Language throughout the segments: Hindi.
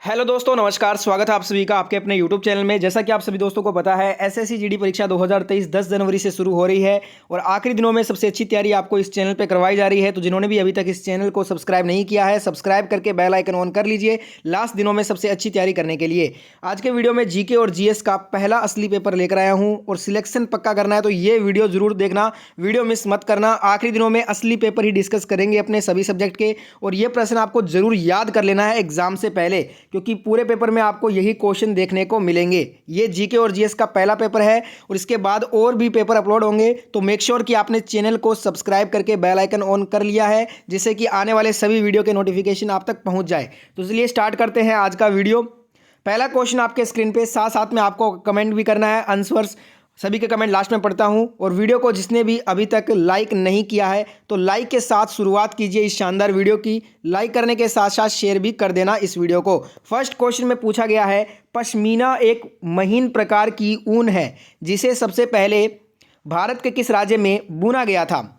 हेलो दोस्तों, नमस्कार। स्वागत है आप सभी का आपके अपने यूट्यूब चैनल में। जैसा कि आप सभी दोस्तों को पता है, एसएससी जीडी परीक्षा 2023 10 जनवरी से शुरू हो रही है और आखिरी दिनों में सबसे अच्छी तैयारी आपको इस चैनल पे करवाई जा रही है। तो जिन्होंने भी अभी तक इस चैनल को सब्सक्राइब नहीं किया है, सब्सक्राइब करके बेल आइकन ऑन कर लीजिए लास्ट दिनों में सबसे अच्छी तैयारी करने के लिए। आज के वीडियो में जीके और जीएस का पहला असली पेपर लेकर आया हूँ और सिलेक्शन पक्का करना है तो ये वीडियो जरूर देखना, वीडियो मिस मत करना। आखिरी दिनों में असली पेपर ही डिस्कस करेंगे अपने सभी सब्जेक्ट के और ये प्रश्न आपको जरूर याद कर लेना है एग्जाम से पहले, क्योंकि पूरे पेपर में आपको यही क्वेश्चन देखने को मिलेंगे। ये जीके और जीएस का पहला पेपर है और इसके बाद और भी पेपर अपलोड होंगे, तो मेक श्योर कि आपने चैनल को सब्सक्राइब करके बेल आइकन ऑन कर लिया है, जिससे कि आने वाले सभी वीडियो के नोटिफिकेशन आप तक पहुंच जाए। तो चलिए स्टार्ट करते हैं आज का वीडियो। पहला क्वेश्चन आपके स्क्रीन पे, साथ साथ में आपको कमेंट भी करना है, आंसर्स सभी के कमेंट लास्ट में पढ़ता हूं। और वीडियो को जिसने भी अभी तक लाइक नहीं किया है तो लाइक के साथ शुरुआत कीजिए इस शानदार वीडियो की। लाइक करने के साथ साथ शेयर भी कर देना इस वीडियो को। फर्स्ट क्वेश्चन में पूछा गया है, पश्मीना एक महीन प्रकार की ऊन है जिसे सबसे पहले भारत के किस राज्य में बुना गया था।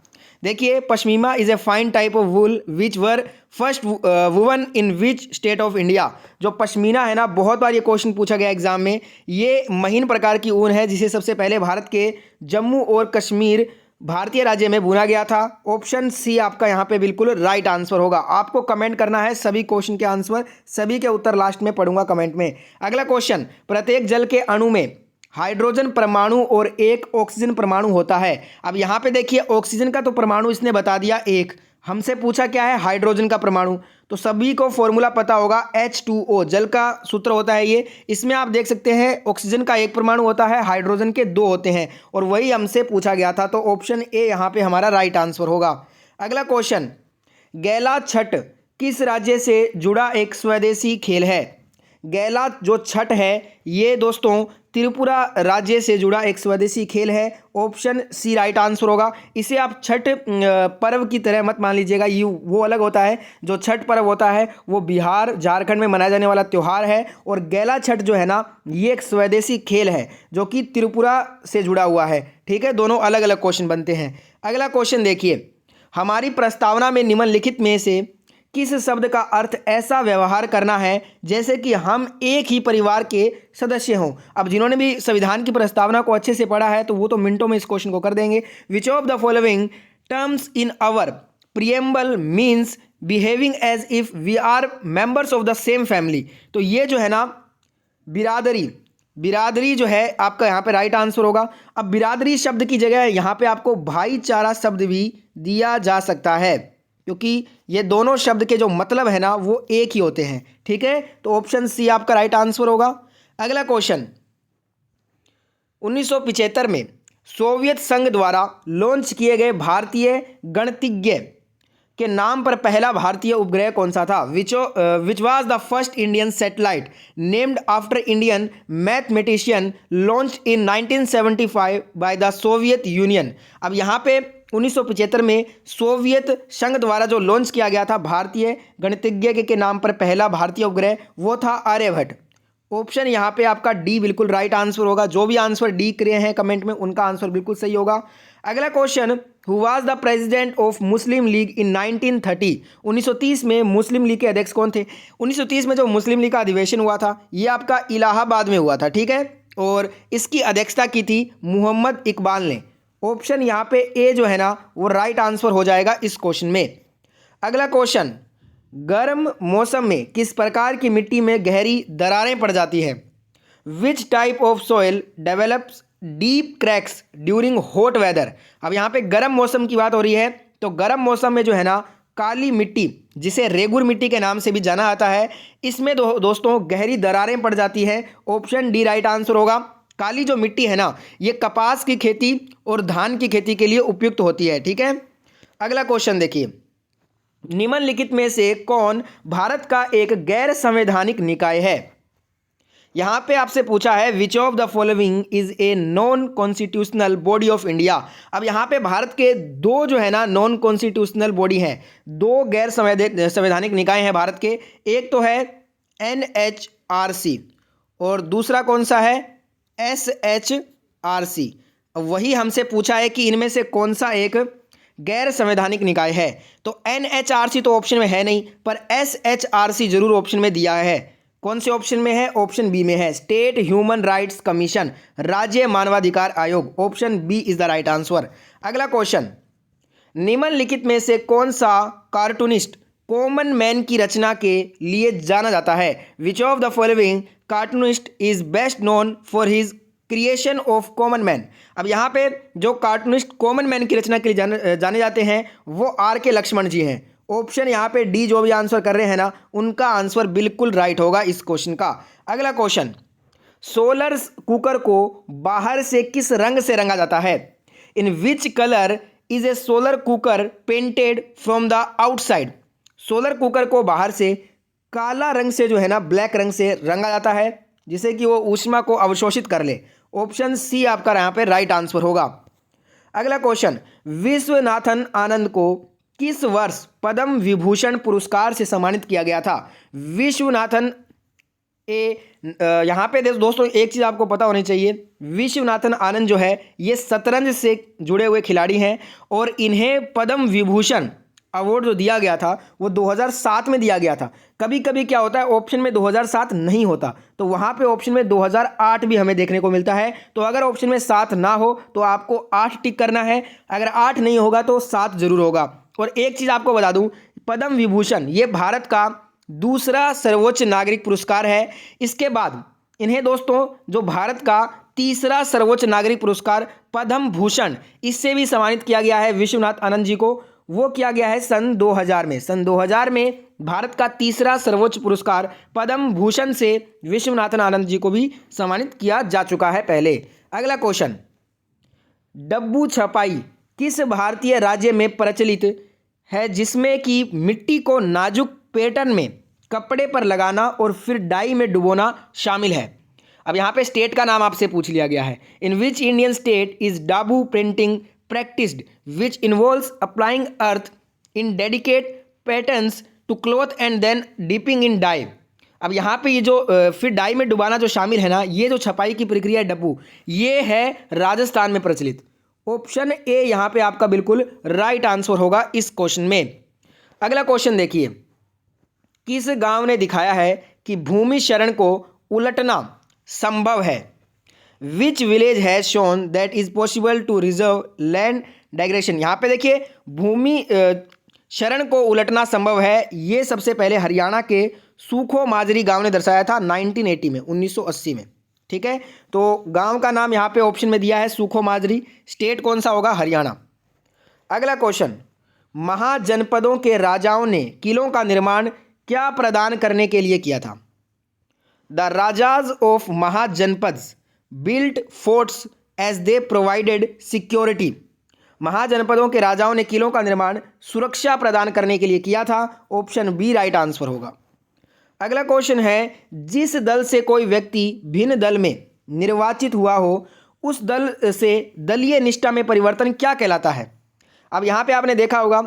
देखिए, pashmina is a fine type of wool which were first woven in which state of India. जो पश्मीना है ना, बहुत बार ये क्वेश्चन पूछा गया एग्जाम में। ये महीन प्रकार की ऊन है जिसे सबसे पहले भारत के जम्मू और कश्मीर भारतीय राज्य में बुना गया था। ऑप्शन सी आपका यहाँ पे बिल्कुल राइट आंसर होगा। आपको कमेंट करना है सभी क्वेश्चन के आंसर, सभी के उत्तर लास्ट में पढ़ूंगा कमेंट में। अगला क्वेश्चन, प्रत्येक जल के अणु में हाइड्रोजन परमाणु और एक ऑक्सीजन परमाणु होता है। अब यहाँ पे देखिए, ऑक्सीजन का तो परमाणु इसने बता दिया एक, हमसे पूछा क्या है हाइड्रोजन का परमाणु। तो सभी को फॉर्मूला पता होगा, H2O जल का सूत्र होता है ये। इसमें आप देख सकते हैं ऑक्सीजन का एक परमाणु होता है, हाइड्रोजन के दो होते हैं और वही हमसे पूछा गया था। तो ऑप्शन ए यहाँ पे हमारा राइट आंसर होगा। अगला क्वेश्चन, गैला छठ किस राज्य से जुड़ा एक स्वदेशी खेल है। गैला जो छठ है ये दोस्तों त्रिपुरा राज्य से जुड़ा एक स्वदेशी खेल है। ऑप्शन सी राइट आंसर होगा। इसे आप छठ पर्व की तरह मत मान लीजिएगा, ये वो अलग होता है। जो छठ पर्व होता है वो बिहार झारखंड में मनाया जाने वाला त्यौहार है और गैला छठ जो है ना, ये एक स्वदेशी खेल है जो कि त्रिपुरा से जुड़ा हुआ है। ठीक है, दोनों अलग अलग क्वेश्चन बनते हैं। अगला क्वेश्चन देखिए, हमारी प्रस्तावना में निम्नलिखित में से किस शब्द का अर्थ ऐसा व्यवहार करना है जैसे कि हम एक ही परिवार के सदस्य हों। अब जिन्होंने भी संविधान की प्रस्तावना को अच्छे से पढ़ा है तो वो तो मिनटों में इस क्वेश्चन को कर देंगे। Which of the following terms in our preamble means behaving as if we are members of the same family. तो ये जो है ना, बिरादरी जो है आपका यहाँ पे राइट आंसर होगा। अब बिरादरी शब्द की जगह यहाँ पे आपको भाईचारा शब्द भी दिया जा सकता है, क्योंकि ये दोनों शब्द के जो मतलब है ना वो एक ही होते हैं। ठीक है, तो ऑप्शन सी आपका राइट आंसर होगा। अगला क्वेश्चन, 1975 में सोवियत संघ द्वारा लॉन्च किए गए भारतीय गणितज्ञ के नाम पर पहला भारतीय उपग्रह कौन सा था। Which was the first Indian satellite named after Indian mathematician launch in 1975 by the Soviet union. अब यहाँ पे 1975 में सोवियत संघ द्वारा जो लॉन्च किया गया था भारतीय गणितज्ञ के नाम पर पहला भारतीय उपग्रह, वो था आर्यभट्ट। ऑप्शन यहाँ पे आपका डी बिल्कुल राइट आंसर होगा। जो भी आंसर डी करे हैं कमेंट में उनका आंसर बिल्कुल सही होगा। अगला question, who was the president of Muslim League in 1930। 1930 में मुस्लिम लीग के अध्यक्ष कौन थे। 1930 में जो मुस्लिम लीग का अधिवेशन हुआ था ये आपका इलाहाबाद में हुआ था। ठीक है, और इसकी अध्यक्षता की थी मोहम्मद इकबाल ने। ऑप्शन यहाँ पे ए जो है ना वो राइट आंसर हो जाएगा इस क्वेश्चन में। अगला क्वेश्चन, गर्म मौसम में किस प्रकार की मिट्टी में गहरी दरारें पड़ जाती है। Which type of soil develops deep cracks during hot weather. अब यहाँ पे गर्म मौसम की बात हो रही है तो गर्म मौसम में जो है ना काली मिट्टी, जिसे रेगुर मिट्टी के नाम से भी जाना जाता है, इसमें दोस्तों गहरी दरारें पड़ जाती है। ऑप्शन डी राइट आंसर होगा। काली जो मिट्टी है ना ये कपास की खेती और धान की खेती के लिए उपयुक्त होती है। ठीक है, अगला क्वेश्चन देखिए, निम्नलिखित में से कौन भारत का एक गैर संवैधानिक निकाय है। यहां पे आपसे पूछा है which of the following is a non constitutional body of India. अब यहां पे भारत के दो जो है ना नॉन कॉन्स्टिट्यूशनल बॉडी हैं, दो गैर संवैधानिक निकाय हैं भारत के। एक तो है NHRC और दूसरा कौन सा है SHRC। वही हमसे पूछा है कि इनमें से कौन सा एक गैर संवैधानिक निकाय है। तो NHRC तो ऑप्शन में है नहीं, पर SHRC जरूर ऑप्शन में दिया है। कौन से ऑप्शन में है? ऑप्शन बी में है, स्टेट ह्यूमन राइट्स कमीशन, राज्य मानवाधिकार आयोग। Option B is the right answer. अगला क्वेश्चन, निम्नलिखित में से कौन सा कार्टूनिस्ट कॉमन मैन की रचना के लिए जाना जाता है? Which of the following cartoonist is best known for his creation of common man. अब यहाँ पे जो कार्टूनिस्ट कॉमन मैन की रचना के लिए जाने जाते हैं वो आर के लक्ष्मण जी हैं। ऑप्शन यहाँ पे डी जो भी आंसर कर रहे हैं ना, उनका आंसर बिल्कुल राइट होगा इस क्वेश्चन का। अगला क्वेश्चन, सोलर कुकर को बाहर से किस रंग से रंगा जाता है? In which colour is a solar cooker painted from the outside. Solar cooker को बाहर से काला रंग से जो है ना, ब्लैक रंग से रंगा जाता है, जिससे कि वो ऊष्मा को अवशोषित कर ले। ऑप्शन सी आपका यहाँ पे राइट आंसर होगा। अगला क्वेश्चन, विश्वनाथन आनंद को किस वर्ष पद्म विभूषण पुरस्कार से सम्मानित किया गया था? विश्वनाथन यहाँ पे दोस्तों एक चीज़ आपको पता होनी चाहिए, विश्वनाथन आनंद जो है ये शतरंज से जुड़े हुए खिलाड़ी हैं और इन्हें पद्म विभूषण अवार्ड जो दिया गया था वो 2007 में दिया गया था। कभी कभी क्या होता है ऑप्शन में 2007 नहीं होता, तो वहाँ पे ऑप्शन में 2008 भी हमें देखने को मिलता है। तो अगर ऑप्शन में 7 ना हो तो आपको 8 टिक करना है, अगर 8 नहीं होगा तो 7 जरूर होगा। और एक चीज़ आपको बता दूं, पद्म विभूषण ये भारत का दूसरा सर्वोच्च नागरिक पुरस्कार है। इसके बाद इन्हें दोस्तों जो भारत का तीसरा सर्वोच्च नागरिक पुरस्कार पद्म भूषण, इससे भी सम्मानित किया गया है विश्वनाथ आनंद जी को। वो किया गया है सन 2000 में। सन 2000 में भारत का तीसरा सर्वोच्च पुरस्कार पद्म भूषण से विश्वनाथन आनंद जी को भी सम्मानित किया जा चुका है पहले। अगला क्वेश्चन, डब्बू छपाई किस भारतीय राज्य में प्रचलित है जिसमें कि मिट्टी को नाजुक पैटर्न में कपड़े पर लगाना और फिर डाई में डुबोना शामिल है? अब यहाँ पे स्टेट का नाम आपसे पूछ लिया गया है। In which Indian state is Dabu printing practiced which involves applying earth in dedicate patterns to cloth and then dipping in dye। अब यहाँ पे ये जो फिर डाई में डुबाना जो शामिल है ना, ये जो छपाई की प्रक्रिया है डब्बू, ये है राजस्थान में प्रचलित। ऑप्शन ए यहाँ पे आपका बिल्कुल राइट आंसर होगा इस क्वेश्चन में। अगला क्वेश्चन देखिए, किस गांव ने दिखाया है कि भूमि क्षरण को उलटना संभव है? Which village has shown that is possible to reserve land degradation. यहाँ पे देखिए भूमि क्षरण को उलटना संभव है, ये सबसे पहले हरियाणा के सूखो माजरी गांव ने दर्शाया था 1980 में, 1980 में। ठीक है, तो गांव का नाम यहाँ पे ऑप्शन में दिया है सूखो माजरी। स्टेट कौन सा होगा? हरियाणा। अगला क्वेश्चन, महाजनपदों के राजाओं ने किलों का निर्माण क्या प्रदान करने के लिए किया था? The rajas of mahajanapadas built forts as they provided security. महाजनपदों के राजाओं ने किलों का निर्माण सुरक्षा प्रदान करने के लिए किया था। ऑप्शन बी राइट आंसर होगा। अगला क्वेश्चन है, जिस दल से कोई व्यक्ति भिन्न दल में निर्वाचित हुआ हो उस दल से दलीय निष्ठा में परिवर्तन क्या कहलाता है? अब यहाँ पे आपने देखा होगा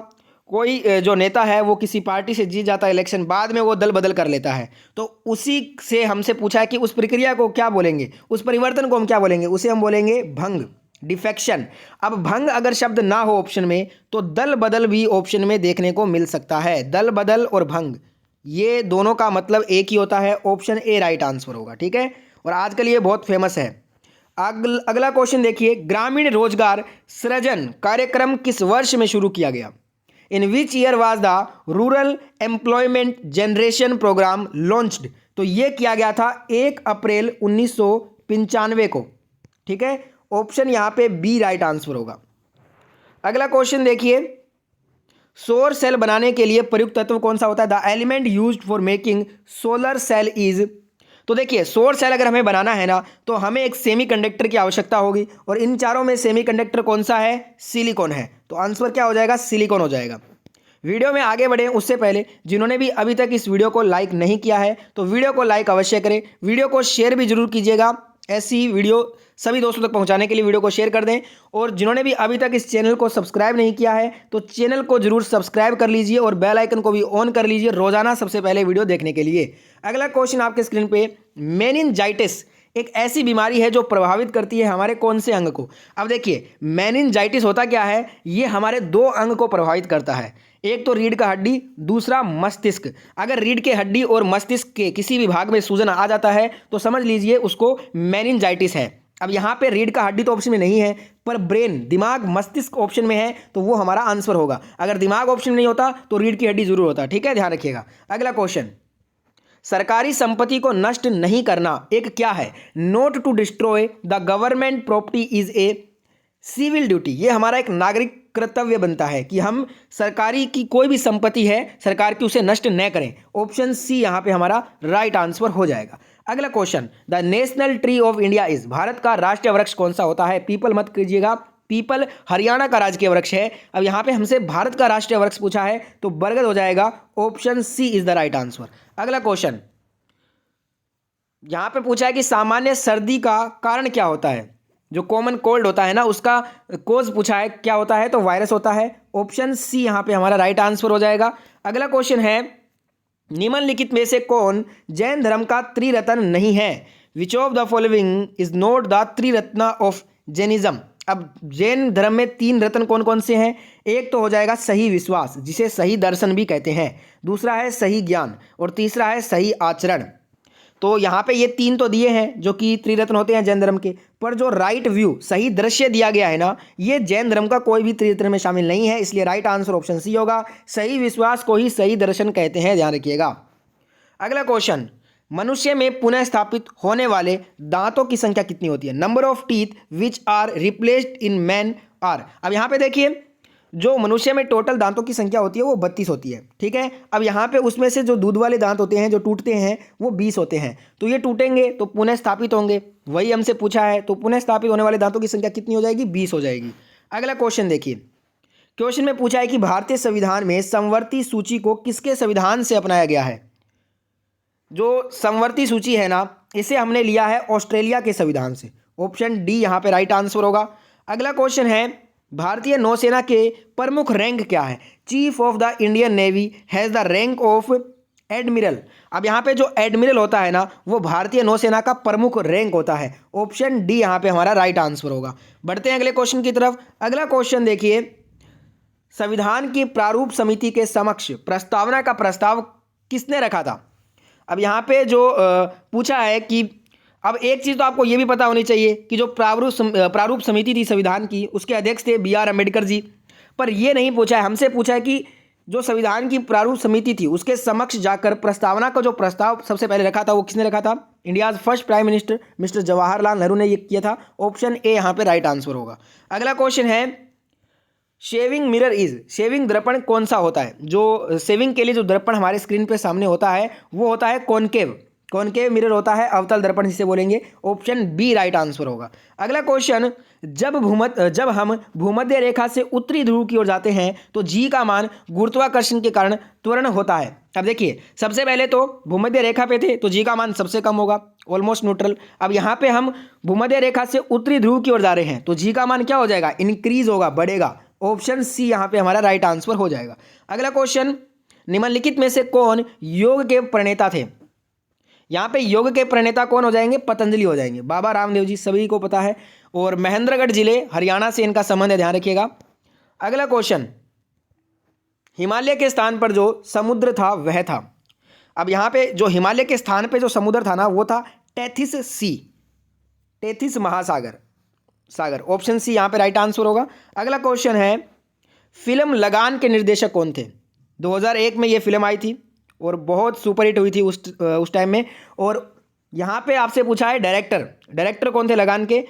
कोई जो नेता है वो किसी पार्टी से जीत जाता है इलेक्शन, बाद में वो दल बदल कर लेता है, तो उसी से हमसे पूछा है कि उस प्रक्रिया को क्या बोलेंगे, उस परिवर्तन को हम क्या बोलेंगे? उसे हम बोलेंगे भंग, डिफेक्शन। अब भंग अगर शब्द ना हो ऑप्शन में तो दल बदल भी ऑप्शन में देखने को मिल सकता है। दल बदल और भंग ये दोनों का मतलब एक ही होता है। ऑप्शन ए राइट आंसर होगा। ठीक है, और आजकल ये बहुत फेमस है। अगला क्वेश्चन देखिए, ग्रामीण रोजगार सृजन कार्यक्रम किस वर्ष में शुरू किया गया? In which year was the rural employment generation programme launched. तो ये किया गया था 1 अप्रैल 1995 को। ठीक है, ऑप्शन यहाँ पे बी राइट आंसर होगा। अगला क्वेश्चन देखिए, सौर सेल बनाने के लिए प्रयुक्त तत्व कौन सा होता है? The element used for making solar cell is. तो देखिए सौर सेल अगर हमें बनाना है ना तो हमें एक सेमीकंडक्टर की आवश्यकता होगी, और इन चारों में सेमीकंडक्टर कौन सा है? सिलिकॉन है। तो आंसर क्या हो जाएगा? सिलिकॉन हो जाएगा। वीडियो में आगे बढ़े उससे पहले जिन्होंने भी अभी तक इस वीडियो को लाइक नहीं किया है तो वीडियो को लाइक अवश्य करें, वीडियो को शेयर भी जरूर कीजिएगा। ऐसी वीडियो सभी दोस्तों तक पहुंचाने के लिए वीडियो को शेयर कर दें। और जिन्होंने भी अभी तक इस चैनल को सब्सक्राइब नहीं किया है तो चैनल को जरूर सब्सक्राइब कर लीजिए और बेल आइकन को भी ऑन कर लीजिए रोजाना सबसे पहले वीडियो देखने के लिए। अगला क्वेश्चन आपके स्क्रीन पे, मेनिनजाइटिस एक ऐसी बीमारी है जो प्रभावित करती है हमारे कौन से अंग को? अब देखिए मेनिनजाइटिस होता क्या है, ये हमारे 2 अंग को प्रभावित करता है। एक तो रीढ़ का हड्डी, दूसरा मस्तिष्क। अगर रीढ़ के हड्डी और मस्तिष्क के किसी भी भाग में सूजन आ जाता है तो समझ लीजिए उसको मेनिंजाइटिस है। अब यहाँ पे रीढ़ का हड्डी तो ऑप्शन में नहीं है, पर ब्रेन, दिमाग, मस्तिष्क ऑप्शन में है, तो वो हमारा आंसर होगा। अगर दिमाग ऑप्शन में नहीं होता तो रीढ़ की हड्डी जरूर होता। ठीक है, ध्यान रखिएगा। अगला क्वेश्चन, सरकारी संपत्ति को नष्ट नहीं करना एक क्या है? Not to destroy the government property is a civil duty. ये हमारा एक नागरिक कर्तव्य बनता है कि हम सरकारी की कोई भी संपत्ति है सरकार की, उसे नष्ट न करें। ऑप्शन सी यहाँ पे हमारा राइट आंसर हो जाएगा। अगला question, the national tree of India is, Bharat का राष्ट्रीय वृक्ष कौन सा होता है? पीपल मत कीजिएगा, पीपल हरियाणा का राजकीय वृक्ष है। अब यहाँ पे हमसे भारत का राष्ट्रीय वृक्ष पूछा है तो बरगद हो जाएगा। Option C is the right answer. अगला क्वेश्चन, यहां पे पूछा है कि सामान्य सर्दी का कारण क्या होता है? जो कॉमन कोल्ड होता है ना, उसका कोज पूछा है, क्या होता है? तो वायरस होता है। ऑप्शन सी यहां पे हमारा राइट आंसर हो जाएगा। अगला क्वेश्चन है, निम्नलिखित में से कौन जैन धर्म का त्रिरत्न नहीं है? Which of the following is not the triratna of Jainism. अब जैन धर्म में 3 रत्न कौन कौन से हैं? एक तो हो जाएगा सही विश्वास, जिसे सही दर्शन भी कहते हैं, दूसरा है सही ज्ञान, और तीसरा है सही आचरण। तो यहाँ पे ये 3 तो दिए हैं जो कि त्रिरत्न होते हैं जैन धर्म के, पर जो राइट व्यू, सही दृश्य दिया गया है ना, ये जैन धर्म का कोई भी त्रिरत्न में शामिल नहीं है, इसलिए राइट आंसर ऑप्शन सी होगा। सही विश्वास को ही सही दर्शन कहते हैं, ध्यान रखिएगा। अगला क्वेश्चन, मनुष्य में पुनः स्थापित होने वाले दांतों की संख्या कितनी होती है? Number of teeth which are replaced in man are. अब यहाँ पे देखिए, जो मनुष्य में टोटल दांतों की संख्या होती है वो 32 होती है। ठीक है, अब यहाँ पे उसमें से जो दूध वाले दांत होते हैं, जो टूटते हैं, वो 20 होते हैं। तो ये टूटेंगे तो पुनः स्थापित होंगे, वही हमसे पूछा है। तो पुनः स्थापित होने वाले दांतों की संख्या कितनी हो जाएगी? 20 हो जाएगी। अगला क्वेश्चन देखिए, क्वेश्चन में पूछा है कि भारतीय संविधान में समवर्ती सूची को किसके संविधान से अपनाया गया है? जो समवर्ती सूची है ना, इसे हमने लिया है ऑस्ट्रेलिया के संविधान से। ऑप्शन डी यहाँ पे राइट आंसर होगा। अगला क्वेश्चन है, भारतीय नौसेना के प्रमुख रैंक क्या है? Chief of the Indian navy has the rank of admiral. अब यहाँ पे जो एडमिरल होता है ना, वो भारतीय नौसेना का प्रमुख रैंक होता है। ऑप्शन डी यहाँ पे हमारा राइट आंसर होगा। बढ़ते हैं अगले क्वेश्चन की तरफ। अगला क्वेश्चन देखिए, संविधान की प्रारूप समिति के समक्ष प्रस्तावना का प्रस्ताव किसने रखा था? अब यहाँ पे जो पूछा है कि, अब एक चीज़ तो आपको ये भी पता होनी चाहिए कि जो प्रारूप समिति थी संविधान की, उसके अध्यक्ष थे BR अम्बेडकर जी। पर ये नहीं पूछा है, हमसे पूछा है कि जो संविधान की प्रारूप समिति थी उसके समक्ष जाकर प्रस्तावना का जो प्रस्ताव सबसे पहले रखा था वो किसने रखा था? India's first prime minister mister Jawaharlal Nehru ने ये किया था। ऑप्शन ए यहाँ पे राइट आंसर होगा। अगला क्वेश्चन है, शेविंग मिरर इज, शेविंग दर्पण कौन सा होता है? जो शेविंग के लिए जो दर्पण हमारे स्क्रीन पे सामने होता है वो होता है कॉनकेव। कॉनकेव मिरर होता है, अवतल दर्पण जिसे बोलेंगे। ऑप्शन बी राइट आंसर होगा। अगला क्वेश्चन, जब हम भूमध्य रेखा से उत्तरी ध्रुव की ओर जाते हैं तो जी का मान गुरुत्वाकर्षण के कारण त्वरण होता है। अब देखिए, सबसे पहले तो भूमध्य रेखा पे थे तो जी का मान सबसे कम होगा, ऑलमोस्ट न्यूट्रल। अब यहाँ पे हम भूमध्य रेखा से उत्तरी ध्रुव की ओर जा रहे हैं तो जी का मान क्या हो जाएगा? इंक्रीज होगा, बढ़ेगा। ऑप्शन सी यहाँ पे हमारा राइट आंसर हो जाएगा। अगला क्वेश्चन, निम्नलिखित में से कौन योग के प्रणेता थे? यहाँ पे योग के प्रणेता कौन हो जाएंगे? पतंजलि हो जाएंगे। बाबा रामदेव जी सभी को पता है, और महेंद्रगढ़ जिले हरियाणा से इनका संबंध है, ध्यान रखिएगा। अगला क्वेश्चन, हिमालय के स्थान पर जो समुद्र था वह था। अब यहाँ पे जो हिमालय के स्थान पे जो समुद्र था ना, वो था टेथिस सी, टेथिस सागर। ऑप्शन सी यहाँ पे राइट आंसर होगा। अगला क्वेश्चन है, फिल्म लगान के निर्देशक कौन थे? 2001 में ये फिल्म आई थी और बहुत सुपरहिट हुई थी उस टाइम में। और यहाँ पे आपसे पूछा है डायरेक्टर कौन थे लगान के?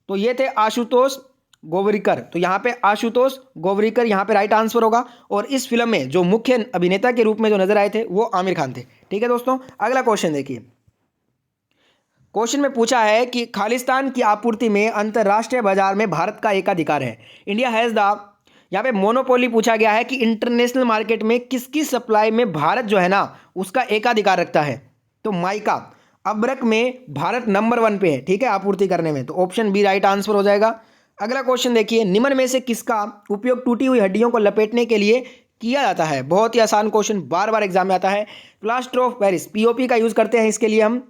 तो ये थे आशुतोष गोवरिकर। तो यहाँ पे आशुतोष गोवरिकर यहाँ पे राइट आंसर होगा। और इस फिल्म में जो मुख्य अभिनेता के रूप में जो नजर आए थे वो आमिर खान थे। ठीक है दोस्तों, अगला क्वेश्चन देखिए। क्वेश्चन में पूछा है कि खालिस्तान की आपूर्ति में अंतर्राष्ट्रीय बाजार में भारत का एकाधिकार है। इंडिया हैज़ द, यहाँ पे मोनोपोली पूछा गया है कि इंटरनेशनल मार्केट में किसकी सप्लाई में भारत जो है ना उसका एकाधिकार रखता है। तो माइका अब्रक में भारत नंबर 1 पे है, ठीक है, आपूर्ति करने में। तो ऑप्शन बी राइट आंसर हो जाएगा। अगला क्वेश्चन देखिए, निम्न में से किसका उपयोग टूटी हुई हड्डियों को लपेटने के लिए किया जाता है? बहुत ही आसान क्वेश्चन, बार बार एग्जाम में आता है। प्लास्टर ऑफ पेरिस, POP का यूज करते हैं इसके लिए हम।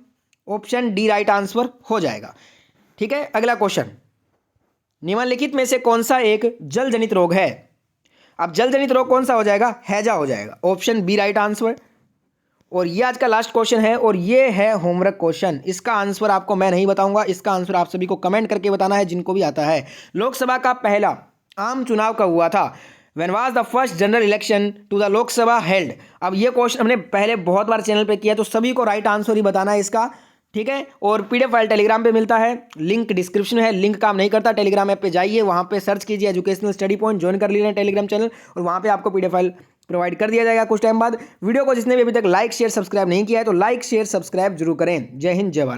ऑप्शन डी राइट आंसर हो जाएगा। ठीक है, अगला क्वेश्चन, निम्नलिखित में से कौन सा एक जल जनित रोग है? अब जल जनित रोग कौन सा हो जाएगा? हैजा हो जाएगा। Option B right answer. और ये आज का लास्ट क्वेश्चन है और ये है होमवर्क क्वेश्चन। इसका आंसर आपको मैं नहीं बताऊंगा, इसका आंसर आप सभी को कमेंट करके बताना है जिनको भी आता है। लोकसभा का पहला आम चुनाव कब हुआ था? When was the first general election to the Lok Sabha held? अब ये क्वेश्चन हमने पहले बहुत बार चैनल पे किया, तो सभी को राइट आंसर ही बताना है इसका, ठीक है। और पीडीएफ फाइल टेलीग्राम पे मिलता है, लिंक डिस्क्रिप्शन है। लिंक काम नहीं करता, टेलीग्राम ऐप पे जाइए, वहाँ पे सर्च कीजिए एजुकेशनल स्टडी पॉइंट, ज्वाइन कर लीजिए टेलीग्राम चैनल, और वहाँ पे आपको पीडीएफ फाइल प्रोवाइड कर दिया जाएगा कुछ टाइम बाद। वीडियो को जिसने भी अभी तक लाइक शेयर सब्सक्राइब नहीं किया है तो लाइक शेयर सब्सक्राइब जरूर करें। जय हिंद, जय भारत।